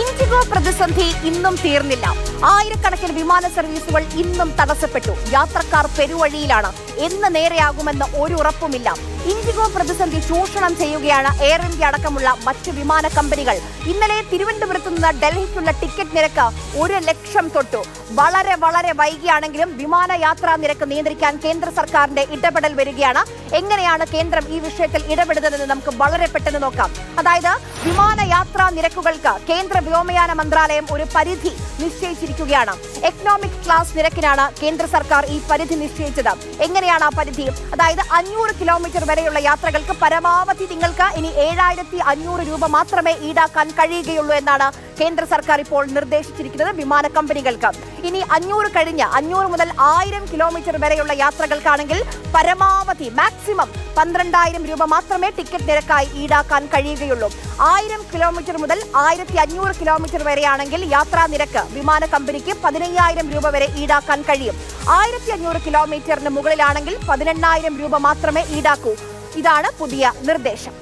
IndiGo പ്രതിസന്ധി ഇന്നും തീർന്നില്ല. ആയിരക്കണക്കിന് വിമാന സർവീസുകൾ ഇന്നും തടസ്സപ്പെട്ടു. യാത്രക്കാർ പെരുവഴിയിലാണ്. എന്ന് നേരെയാകുമെന്ന് ഒരു ഉറപ്പുമില്ല. ഇൻഡിഗോ പ്രതിസന്ധി ചൂഷണം ചെയ്യുകയാണ് എയർ ഇന്ത്യ അടക്കമുള്ള മറ്റ് വിമാന കമ്പനികൾ. ഇന്നലെ തിരുവനന്തപുരത്ത് നിന്ന് ഡൽഹിക്കുള്ള ടിക്കറ്റ് നിരക്ക് 1,00,000 തൊട്ടു. വളരെ വൈകിയാണെങ്കിലും വിമാനയാത്രാ നിരക്ക് നിയന്ത്രിക്കാൻ കേന്ദ്ര സർക്കാരിന്റെ ഇടപെടൽ വരികയാണ്. എങ്ങനെയാണ് കേന്ദ്രം ഈ വിഷയത്തിൽ ഇടപെടുന്നതെന്ന് നമുക്ക് വളരെ പെട്ടെന്ന് നോക്കാം. അതായത് വിമാനയാത്രാ നിരക്കുകൾക്ക് കേന്ദ്ര വ്യോമയാന മന്ത്രാലയം ഒരു പരിധി നിശ്ചയിച്ചിരിക്കുകയാണ്. എക്കണോമിക് ക്ലാസ് നിരക്കിനാണ് കേന്ദ്ര സർക്കാർ ഈ പരിധി നിശ്ചയിച്ചത്. എങ്ങനെയാണ് ആ പരിധി? അതായത് 500 കിലോമീറ്റർ വരെയുള്ള യാത്രകൾക്ക് പരമാവധി നിങ്ങൾക്ക് ഇനി 7,500 രൂപ മാത്രമേ ഈടാക്കാൻ കഴിയുകയുള്ളൂ എന്നാണ് കേന്ദ്ര സർക്കാർ ഇപ്പോൾ നിർദ്ദേശിച്ചിരിക്കുന്നത് വിമാന കമ്പനികൾക്ക്. ഇനി 500 കഴിഞ്ഞ് 500 മുതൽ 1000 കിലോമീറ്റർ വരെയുള്ള യാത്രകൾക്കാണെങ്കിൽ പരമാവധി മാക്സിമം 12,000 രൂപ മാത്രമേ ടിക്കറ്റ് നിരക്കായി ഈടാക്കാൻ കഴിയുകയുള്ളൂ. 1000 കിലോമീറ്റർ മുതൽ 1,500 കിലോമീറ്റർ വരെയാണെങ്കിൽ യാത്രാ നിരക്ക് വിമാന കമ്പനിക്ക് 15,000 രൂപ വരെ ഈടാക്കാൻ കഴിയും. 1,500 കിലോമീറ്ററിന് മുകളിലാണെങ്കിൽ 18,000 രൂപ മാത്രമേ ഈടാക്കൂ. ഇതാണ് പുതിയ നിർദ്ദേശം.